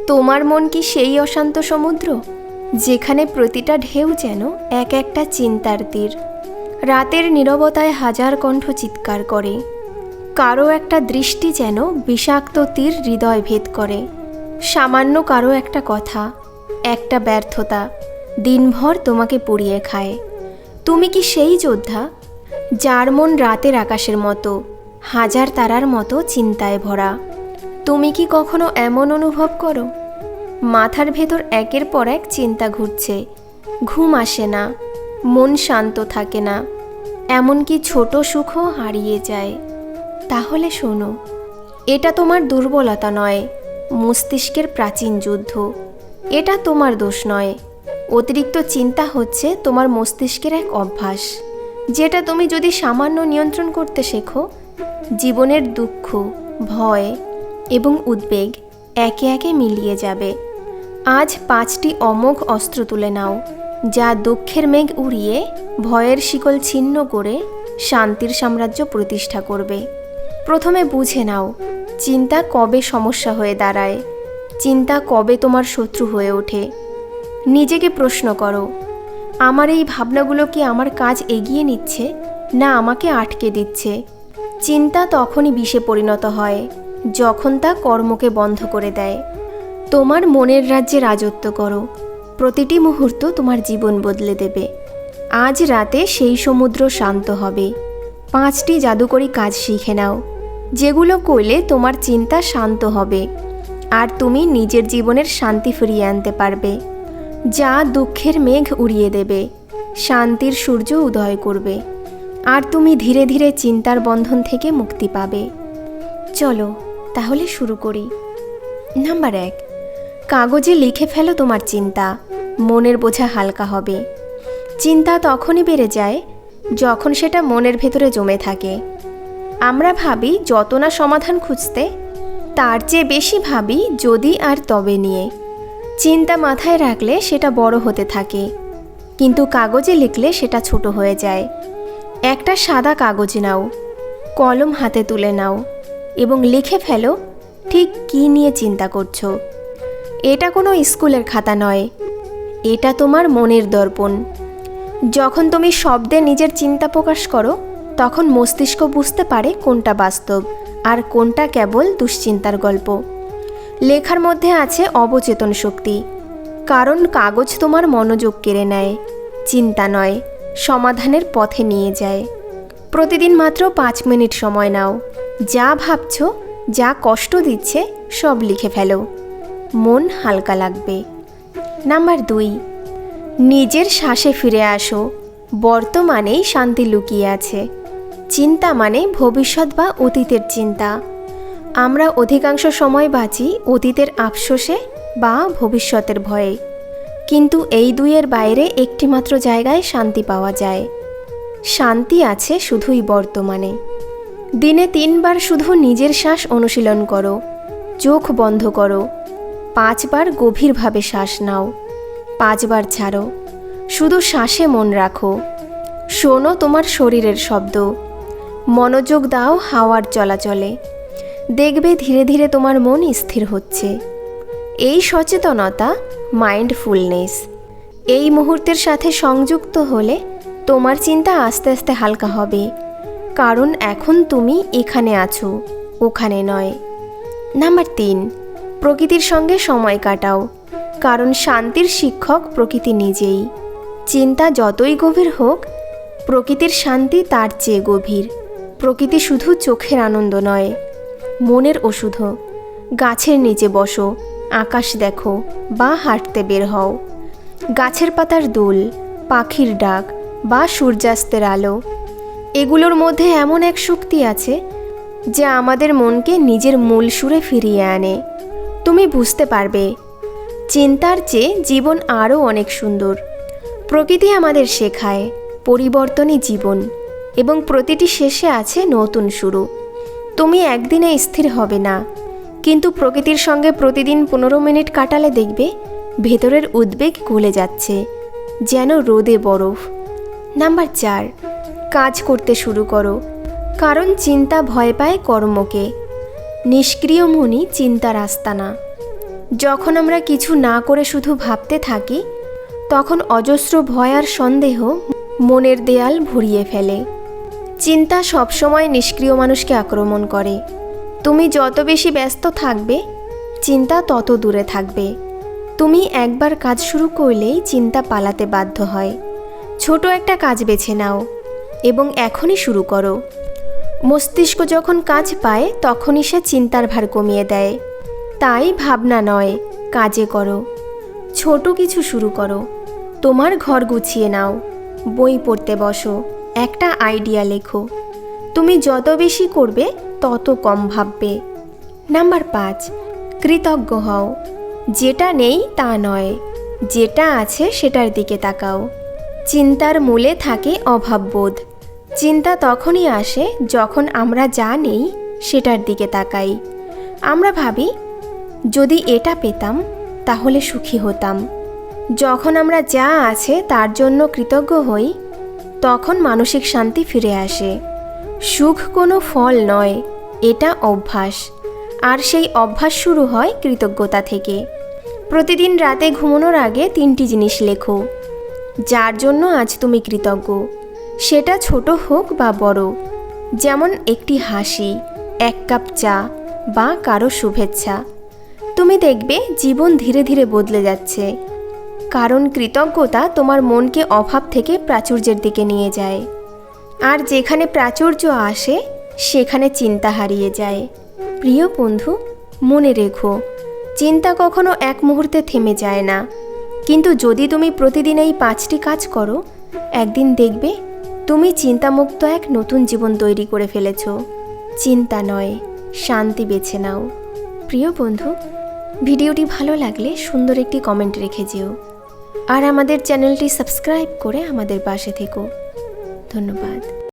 তোমার মন কি সেই অশান্ত সমুদ্র যেখানে প্রতিটা ঢেউ যেন এক একটা চিন্তার তীর? রাতের নীরবতায় হাজার কণ্ঠ চিৎকার করে, কারো একটা দৃষ্টি যেন বিষাক্ত তীর হৃদয় ভেদ করে। সামান্য কারো একটা কথা, একটা ব্যর্থতা দিনভর তোমাকে পুড়িয়ে খায়। তুমি কি সেই যোদ্ধা যার মন রাতের আকাশের মতো, হাজার তারার মতো চিন্তায় ভরা? তুমি কি কখনো এমন অনুভব করো মাথার ভেতর একের পর এক চিন্তা ঘুরছে, ঘুম আসে না, মন শান্ত থাকে না, এমনকি ছোট সুখও হারিয়ে যায়? তাহলে শোনো, এটা তোমার দুর্বলতা নয়, মস্তিষ্কের প্রাচীন যুদ্ধ। এটা তোমার দোষ নয়, অতিরিক্ত চিন্তা হচ্ছে তোমার মস্তিষ্কের এক অভ্যাস, যেটা তুমি যদি সামান্য নিয়ন্ত্রণ করতে শেখো, জীবনের দুঃখ, ভয় এবং উদ্বেগ একে একে মিলিয়ে যাবে। আজ 5টি অমোঘ অস্ত্র তুলে নাও, যা দুঃখের মেঘ উড়িয়ে ভয়ের শিকল ছিন্ন করে শান্তির সাম্রাজ্য প্রতিষ্ঠা করবে। প্রথমে বুঝে নাও, চিন্তা কবে সমস্যা হয়ে দাঁড়ায়, চিন্তা কবে তোমার শত্রু হয়ে ওঠে। নিজেকে প্রশ্ন করো, আমার এই ভাবনাগুলো কি আমার কাজ এগিয়ে নিচ্ছে না আমাকে আটকে দিচ্ছে? চিন্তা তখনই বিষে পরিণত হয় যখন তা কর্মকে বন্ধ করে দেয়। তোমার মনের রাজ্যে রাজত্ব করো, প্রতিটি মুহূর্ত তোমার জীবন বদলে দেবে। আজ রাতে সেই সমুদ্র শান্ত হবে। 5টি জাদুকরী কাজ শিখে নাও, যেগুলো করলে তোমার চিন্তা শান্ত হবে আর তুমি নিজের জীবনের শান্তি ফিরিয়ে আনতে পারবে। যা দুঃখের মেঘ উড়িয়ে দেবে, শান্তির সূর্য উদয় করবে, আর তুমি ধীরে ধীরে চিন্তার বন্ধন থেকে মুক্তি পাবে। চলো তাহলে শুরু করি। নাম্বার 1, কাগজে লিখে ফেলো তোমার চিন্তা, মনের বোঝা হালকা হবে। চিন্তা তখনই বেড়ে যায় যখন সেটা মনের ভেতরে জমে থাকে। আমরা ভাবি যত না সমাধান খুঁজতে, তার চেয়ে বেশি ভাবি যদি আর তবে নিয়ে। চিন্তা মাথায় রাখলে সেটা বড় হতে থাকে, কিন্তু কাগজে লিখলে সেটা ছোট হয়ে যায়। একটা সাদা কাগজ নাও, কলম হাতে তুলে নাও এবং লিখে ফেলো ঠিক কী নিয়ে চিন্তা করছো। এটা কোনো স্কুলের খাতা নয়, এটা তোমার মনের দর্পণ। যখন তুমি শব্দে নিজের চিন্তা প্রকাশ করো, তখন মস্তিষ্ক বুঝতে পারে কোনটা বাস্তব আর কোনটা কেবল দুশ্চিন্তার গল্প। লেখার মধ্যে আছে অবচেতন শক্তি, কারণ কাগজ তোমার মনোযোগ কেড়ে নেয়, চিন্তা নয়, সমাধানের পথে নিয়ে যায়। প্রতিদিন মাত্র 5 মিনিট সময় নাও, যা ভাবছো, যা কষ্ট দিচ্ছে সব লিখে ফেলো, মন হালকা লাগবে। নাম্বার 2, নিজের শ্বাসে ফিরে আসো, বর্তমানেই শান্তি লুকিয়ে আছে। চিন্তা মানে ভবিষ্যৎ বা অতীতের চিন্তা। আমরা অধিকাংশ সময় বাঁচি অতীতের আফসোসে বা ভবিষ্যতের ভয়ে, কিন্তু এই দুইয়ের বাইরে একটি মাত্র জায়গায় শান্তি পাওয়া যায়। শান্তি আছে শুধুই বর্তমানে। দিনে 3 বার শুধু নিজের শ্বাস অনুশীলন করো। চোখ বন্ধ করো, 5 বার গভীরভাবে শ্বাস নাও, 5 বার ছাড়ো। শুধু শ্বাসে মন রাখো, শোনো তোমার শরীরের শব্দ, মনোযোগ দাও হাওয়ার চলাচলে। দেখবে ধীরে ধীরে তোমার মন স্থির হচ্ছে। এই সচেতনতা মাইন্ডফুলনেস। এই মুহূর্তের সাথে সংযুক্ত হলে তোমার চিন্তা আস্তে আস্তে হালকা হবে, কারণ এখন তুমি এখানে আছো, ওখানে নয়। নাম্বার 3, প্রকৃতির সঙ্গে সময় কাটাও, কারণ শান্তির শিক্ষক প্রকৃতি নিজেই। চিন্তা যতই গভীর হোক, প্রকৃতির শান্তি তার চেয়ে গভীর। প্রকৃতি শুধু চোখের আনন্দ নয়, মনের ওষুধও। গাছের নিচে বসো, আকাশ দেখো বা হাঁটতে বের হও। গাছের পাতার দোল, পাখির ডাক বা সূর্যাস্তের আলো, এগুলোর মধ্যে এমন এক শক্তি আছে যা আমাদের মনকে নিজের মূল সুরে ফিরিয়ে আনে। তুমি বুঝতে পারবে, চিন্তার চেয়ে জীবন আরও অনেক সুন্দর। প্রকৃতি আমাদের শেখায় পরিবর্তনই জীবন, এবং প্রতিটি শেষে আছে নতুন শুরু। তুমি একদিনে স্থির হবে না, কিন্তু প্রকৃতির সঙ্গে প্রতিদিন 15 মিনিট কাটালে দেখবে ভেতরের উদ্বেগ গলে যাচ্ছে, যেন রোদে বরফ। নাম্বার 4, কাজ করতে শুরু করো, কারণ চিন্তা ভয় পায় কর্মকে। নিষ্ক্রিয় মনই চিন্তার আস্তানা। যখন আমরা কিছু না করে শুধু ভাবতে থাকি, তখন অজস্র ভয় আর সন্দেহ মনের দেয়াল ভরিয়ে ফেলে। চিন্তা সবসময় নিষ্ক্রিয় মানুষকে আক্রমণ করে। তুমি যত বেশি ব্যস্ত থাকবে, চিন্তা তত দূরে থাকবে। তুমি একবার কাজ শুরু করলেই চিন্তা পালাতে বাধ্য হয়। ছোট একটা কাজ বেছে নাও এবং এখনই শুরু করো। মস্তিষ্ক যখন কাজ পায় তখনই সে চিন্তার ভার কমিয়ে দেয়। তাই ভাবনা নয়, কাজে করো। ছোট কিছু শুরু করো। তোমার ঘর গুছিয়ে নাও, বই পড়তে বসো, একটা আইডিয়া লেখো। তুমি যত বেশি করবে তত কম ভাববে। নাম্বার 5, কৃতজ্ঞ হও। যেটা নেই তা নয়, যেটা আছে সেটার দিকে তাকাও। চিন্তার মূলে থাকে অভাববোধ। চিন্তা তখনই আসে যখন আমরা যা নেই সেটার দিকে তাকাই। আমরা ভাবি, যদি এটা পেতাম তাহলে সুখী হতাম। যখন আমরা যা আছে তার জন্য কৃতজ্ঞ হই, তখন মানসিক শান্তি ফিরে আসে। সুখ কোনো ফল নয়, এটা অভ্যাস। আর সেই অভ্যাস শুরু হয় কৃতজ্ঞতা থেকে। প্রতিদিন রাতে ঘুমানোর আগে 3টি জিনিস লেখো, যার জন্য আজ তুমি কৃতজ্ঞ। সেটা ছোট হোক বা বড়, যেমন একটি হাসি, 1 কাপ চা বা কারো শুভেচ্ছা। তুমি দেখবে জীবন ধীরে ধীরে বদলে যাচ্ছে। কারণ কৃতজ্ঞতা তোমার মনকে অভাব থেকে প্রাচুর্যের দিকে নিয়ে যায়। আর যেখানে প্রাচুর্য আসে সেখানে চিন্তা হারিয়ে যায়। প্রিয় বন্ধু, মনে রেখো, চিন্তা কখনো এক মুহূর্তে থেমে যায় না। কিন্তু যদি তুমি প্রতিদিন এই 5টি কাজ করো, একদিন দেখবে তুমি চিন্তামুক্ত এক নতুন জীবন তৈরি করে ফেলেছ। চিন্তা নয়, শান্তি বেছে নাও। প্রিয় বন্ধু, ভিডিওটি ভালো লাগলে সুন্দর একটি কমেন্ট রেখে যেও। আর আমাদের চ্যানেলটি সাবস্ক্রাইব করে আমাদের পাশে থেকো। ধন্যবাদ।